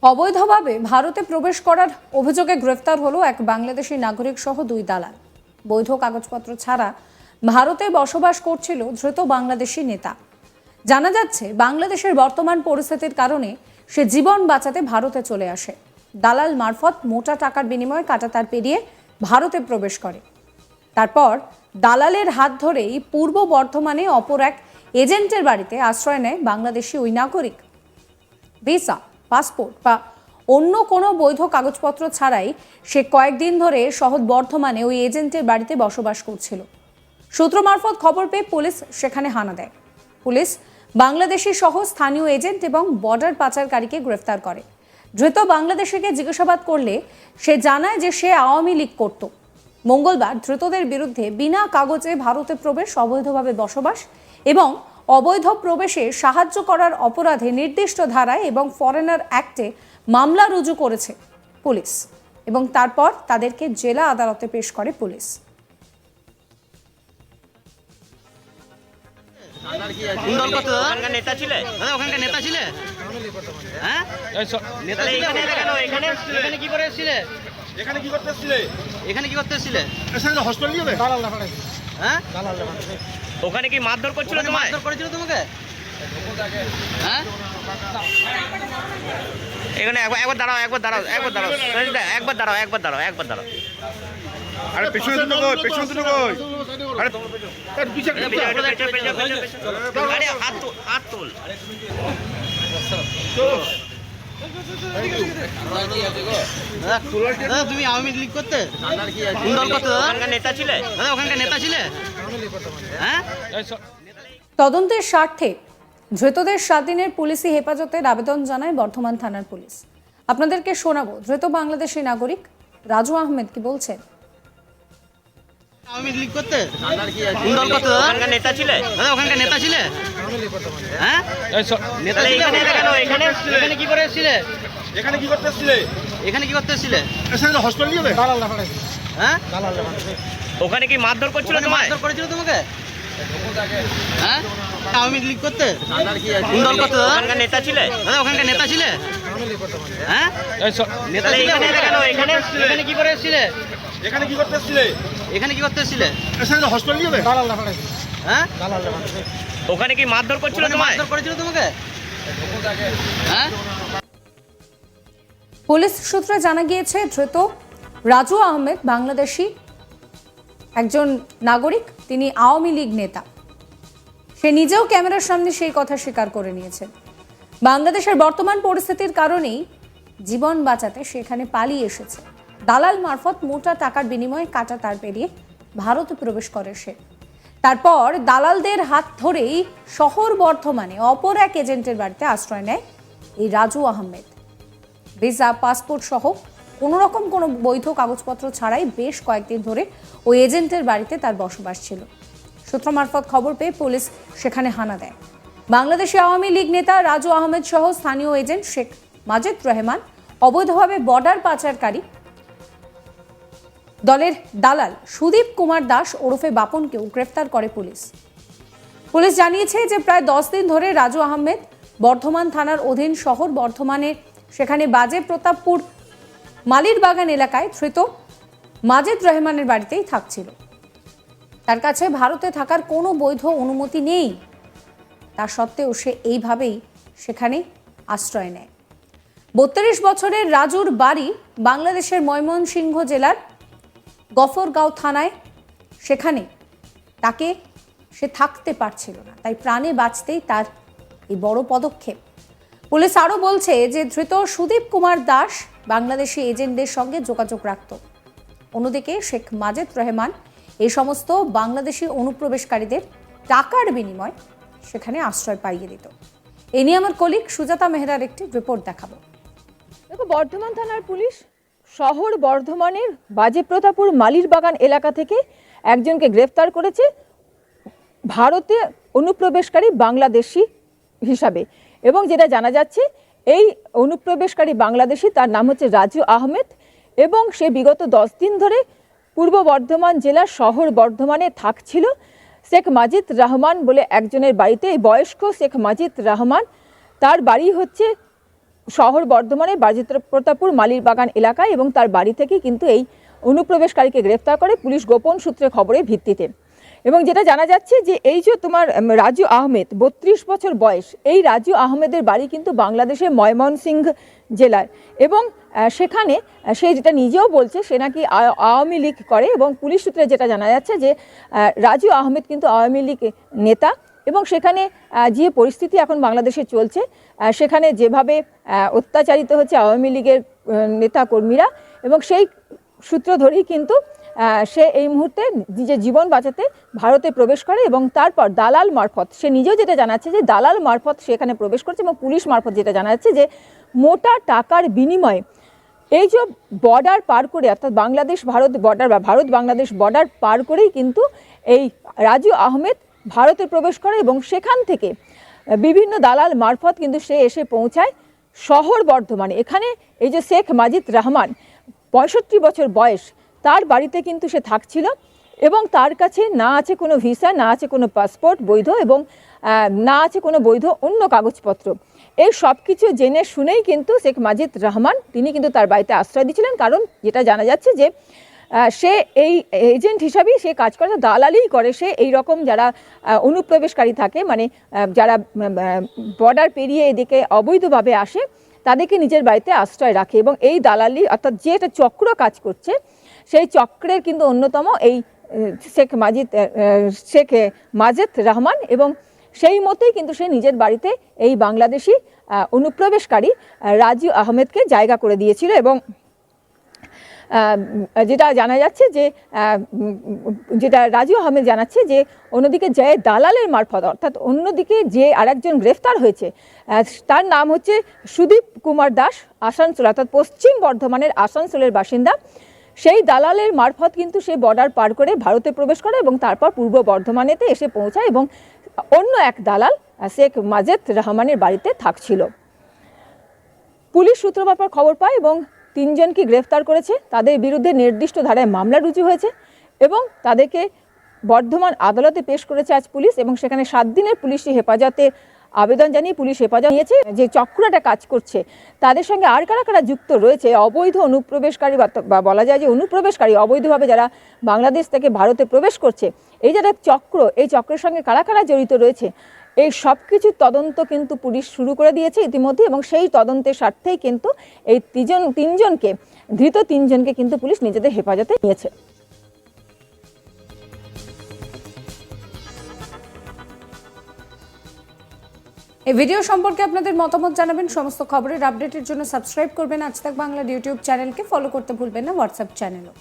অবৈধভাবে ভারতে প্রবেশ করার অভিযোগে গ্রেফতার হলো এক বাংলাদেশি নাগরিক সহ 2 দালাল। বৈধ কাগজপত্র ছাড়া ভারতে বসবাস করছিল ধৃত বাংলাদেশি নেতা। জানা যাচ্ছে বাংলাদেশের বর্তমান পরিস্থিতির কারণে সে জীবন বাঁচাতে ভারতে চলে আসে। দালাল মারফত মোটা টাকার বিনিময়ে কাঁটাতার পেরিয়ে ভারতে প্রবেশ করে। তারপর দালালের হাত ধরেই পূর্ব বর্ধমানে অপর এক এজেন্টের বাড়িতে আশ্রয় নেয় বাংলাদেশি ওই নাগরিক। ভিসা, পাসপোর্ট বা অন্য কোনো বৈধ কাগজপত্র ছাড়াই সে কয়েকদিন ধরে শহর বর্ধমানে ওই এজেন্টের বাড়িতে বসবাস করছিল। সূত্র মারফত খবর পেয়ে পুলিশ সেখানে হানা দেয়। পুলিশ বাংলাদেশি সহ স্থানীয় এজেন্ট এবং বর্ডার পাচারকারীকে গ্রেফতার করে। ধৃত বাংলাদেশিকে জিজ্ঞাসাবাদ করলে সে জানায় যে সে আওয়ামী লীগ করত। মঙ্গলবার ধৃতদের বিরুদ্ধে বিনা কাগজে ভারতে প্রবেশ, অবৈধভাবে বসবাস এবং অবৈধ প্রবেশে সাহায্য করার অপরাধে নির্দিষ্ট ধারায় এবং ফরেনার অ্যাক্টে মামলা রুজু করেছে পুলিশ এবং তারপর তাদেরকে জেলা আদালতে পেশ করে পুলিশ। ওখানে কি মারধর করছিল তোমাকে? হ্যাঁ, এখানে একবার দাঁড়াও, একবার দাঁড়াও, একবার দাঁড়াও, একবার দাঁড়াও, একবার দাঁড়াও, একবার দাঁড়াও। আরে পেছনে দুটো কই, পেছনে দুটো কই। আরে তার পিছে আরে হাত তোল, হাত তোল। তুমি আওয়ামী লীগ করতে নেতা ছিলে? ওখানকার নেতা ছিলে? হ্যাঁ, তদন্তের স্বার্থে ধৃতদের 7 দিনের পুলিশি হেফাজতের আবেদন জানায় বর্ধমান থানার পুলিশ। আপনাদেরকে শোনাবো ধৃত বাংলাদেশি নাগরিক রাজু আহমেদ কি বলছেন। আওয়ামী লীগ করতে নেতা ছিলে? ওখানকার নেতা ছিলে? হ্যাঁ, নেতা ছিলে? এখানে কি করে এসেছিলে? এখানে কি করতে এসেছিলে? এখানে কি করতে এসেছিলে? এখানে হসপিটাল যাবে? হ্যাঁ, ওখানে কি মারধর করছিল তোমাকে? মারধর করেছিল তোমাকে? হ্যাঁ, আওয়ামী লীগ করতে নেতা ছিলে? ওখানকার নেতা ছিলে? হ্যাঁ, নেতা ছিলে? এখানে কি করে এসেছিলে? এখানে কি করতে এসেছিলে? এখানে কি করতে এসেছিলে? এখানে হসপিটাল যাবে? হ্যাঁ, ওখানে কি মারধর করছিল তোমাকে? মারধর করেছিল তোমাকে? হ্যাঁ, পুলিশ সূত্রে জানা গিয়েছে ধৃত রাজু আহমেদ বাংলাদেশি একজন নাগরিক, তিনি আওয়ামী লীগ নেতা। সে নিজেও ক্যামেরার সামনে সেই কথা স্বীকার করে নিয়েছেন। বাংলাদেশের বর্তমান পরিস্থিতির কারণেই জীবন বাঁচাতে সেখানে পালিয়ে এসেছে। দালাল মারফত মোটা টাকার বিনিময়ে কাঁটাতার পেরিয়ে ভারতে প্রবেশ করে সে। তারপর দালালদের হাত ধরেই শহর বর্ধমানে অপর এক এজেন্টের বাড়িতে আশ্রয় নেয় এই রাজু আহমেদ। ভিসা, পাসপোর্ট সহ কোনো বৈধ কাগজপত্র ছাড়াই বেশ কয়েকদিন ধরে ওই এজেন্টের বাড়িতে তার বসবাস ছিল। সূত্র মারফত খবর পেয়ে পুলিশ সেখানে হানা দেয়। বাংলাদেশি আওয়ামী লীগ নেতা রাজু আহমেদ সহ স্থানীয় এজেন্ট শেখ মাজেদ রহমান, অবৈধভাবে বর্ডার পাচারকারী দলের দালাল সুদীপ কুমার দাস ওরফে বাপনকেও গ্রেফতার করে পুলিশ। পুলিশ জানিয়েছে যে প্রায় 10 দিন ধরে রাজু আহমেদ বর্ধমান থানার অধীন শহর বর্ধমানে সেখানে বাজে প্রতাপপুর মালির বাগান এলাকায় ধৃত মাজেদ রহমানের বাড়িতেই থাকছিল। তার কাছে ভারতে থাকার কোনো বৈধ অনুমতি নেই, তা সত্ত্বেও সে এইভাবেই সেখানে আশ্রয় নেয়। 32 বছরের রাজুর বাড়ি বাংলাদেশের ময়মনসিংহ জেলার গফরগাঁও থানায়। সেখানে তাকে সে থাকতে পারছিল না, তাই প্রাণে বাঁচতেই তার এই বড় পদক্ষেপ। পুলিশ আরও বলছে যে ধৃত সুদীপ কুমার দাস বাংলাদেশি এজেন্টদের সঙ্গে যোগাযোগ রাখত। অন্যদিকে শেখ মাজেদ রহমান এই সমস্ত বাংলাদেশি অনুপ্রবেশকারীদের টাকার বিনিময় সেখানে আশ্রয় পাইয়ে দিত। এ নিয়ে আমার কলিগ সুজাতা মেহরার একটি রিপোর্ট দেখাবো। দেখো, বর্ধমান থানার পুলিশ শহর বর্ধমানের বাজে প্রতাপপুর মালির বাগান এলাকা থেকে একজনকে গ্রেফতার করেছে ভারতে অনুপ্রবেশকারী বাংলাদেশি হিসাবে। এবং যেটা জানা যাচ্ছে, এই অনুপ্রবেশকারী বাংলাদেশি, তার নাম হচ্ছে রাজু আহমেদ এবং সে বিগত 10 দিন ধরে পূর্ব বর্ধমান জেলার শহর বর্ধমানে থাকছিল শেখ মাজিদ রহমান বলে একজনের বাড়িতে। এই বয়স্ক শেখ মাজিদ রহমান, তার বাড়ি হচ্ছে শহর বর্ধমানের বাজিপ্রতাপুর মালির বাগান এলাকায় এবং তার বাড়ি থেকে কিন্তু এই অনুপ্রবেশকারীকে গ্রেফতার করে পুলিশ গোপন সূত্রে খবরের ভিত্তিতে। এবং যেটা জানা যাচ্ছে যে এই যে তোমার রাজু আহমেদ 32 বছর বয়স, এই রাজু আহমেদের বাড়ি কিন্তু বাংলাদেশের ময়মনসিংহ জেলায় এবং সেখানে সে যেটা নিজেও বলছে সে নাকি আওয়ামী লীগ করে এবং পুলিশ সূত্রে যেটা জানা যাচ্ছে যে রাজু আহমেদ কিন্তু আওয়ামী লীগ নেতা এবং সেখানে যে পরিস্থিতি এখন বাংলাদেশে চলছে সেখানে যেভাবে অত্যাচারিত হচ্ছে আওয়ামী লীগের নেতা কর্মীরা এবং সেই সূত্র ধরেই কিন্তু সে এই মুহূর্তে নিজের জীবন বাঁচাতে ভারতে প্রবেশ করে এবং তারপর দালাল মারফত, সে নিজেও যেটা জানাচ্ছে যে দালাল মারফত সে এখানে প্রবেশ করছে এবং পুলিশ মারফত যেটা জানা যাচ্ছে যে মোটা টাকার বিনিময়ে এই যে বর্ডার পার করে অর্থাৎ বাংলাদেশ ভারত বর্ডার বা ভারত বাংলাদেশ বর্ডার পার করেই কিন্তু এই রাজু আহমেদ ভারতে প্রবেশ করে এবং সেখান থেকে বিভিন্ন দালাল মারফত কিন্তু সে এসে পৌঁছায় শহর বর্ধমানে। এখানে এই যে শেখ মাজিদ রহমান 65 বছর বয়স, তার বাড়িতে কিন্তু সে থাকছিল এবং তার কাছে না আছে কোনো ভিসা, না আছে কোনো পাসপোর্ট বৈধ এবং না আছে কোনো বৈধ অন্য কাগজপত্র। এই সব কিছু জেনে শুনেই কিন্তু শেখ মাজিদ রহমান তিনি কিন্তু তার বাড়িতে আশ্রয় দিয়েছিলেন, কারণ যেটা জানা যাচ্ছে যে সে এই এজেন্ট হিসাবেই সে কাজ করে, দালালিই করে সে এই রকম যারা অনুপ্রবেশকারী থাকে, মানে যারা বর্ডার পেরিয়ে এদিকে অবৈধভাবে আসে তাদেরকে নিজের বাড়িতে আশ্রয় রাখে এবং এই দালালি অর্থাৎ যে একটা চক্র কাজ করছে সেই চক্রের কিন্তু অন্যতম এই শেখ মাজেদ রহমান এবং সেই মতেই কিন্তু সে নিজের বাড়িতে এই বাংলাদেশি অনুপ্রবেশকারী রাজু আহমেদকে জায়গা করে দিয়েছিল এবং যেটা জানা যাচ্ছে যে যেটা রাজু আহমেদ জানাচ্ছে যে অন্যদিকে যে দালালের মারফত অর্থাৎ অন্যদিকে যে আরেকজন গ্রেফতার হয়েছে তার নাম হচ্ছে সুদীপ কুমার দাস, আসানসোল অর্থাৎ পশ্চিম বর্ধমানের আসানসোলের বাসিন্দা। সেই দালালের মারফত কিন্তু সে বর্ডার পার করে ভারতে প্রবেশ করে এবং তারপর পূর্ব বর্ধমানেতে এসে পৌঁছায় এবং অন্য এক দালাল শেখ মাজেদ রহমানের বাড়িতে থাকছিল। পুলিশ সূত্র ব্যাপার খবর পায় এবং 3 জনকে গ্রেফতার করেছে, তাদের বিরুদ্ধে নির্দিষ্ট ধারায় মামলা রুজু হয়েছে এবং তাদেরকে বর্ধমান আদালতে পেশ করেছে আজ পুলিশ এবং সেখানে 7 দিনের পুলিশি হেফাজতে আবেদন জানিয়ে পুলিশ হেফাজত নিয়েছে। যে চক্রটা কাজ করছে তাদের সঙ্গে আর কারা কারা যুক্ত রয়েছে, অবৈধ অনুপ্রবেশকারী বা বলা যায় যে অনুপ্রবেশকারী অবৈধভাবে যারা বাংলাদেশ থেকে ভারতে প্রবেশ করছে, এই যারা চক্র, এই চক্রের সঙ্গে কারা কারা জড়িত রয়েছে এই সব কিছুর তদন্ত কিন্তু পুলিশ শুরু করে দিয়েছে ইতিমধ্যে এবং সেই তদন্তের স্বার্থেই কিন্তু এই ধৃত 3 জনকে কিন্তু পুলিশ নিজেদের হেফাজতে নিয়েছে। এই ভিডিও সম্পর্কে আপনাদের মতামত জানাবেন। সমস্ত খবরের আপডেটের জন্য সাবস্ক্রাইব করবেন আজ তাক বাংলার ইউটিউব চ্যানেলকে, ফলো করতে ভুলবেন না হোয়াটসঅ্যাপ চ্যানেলও।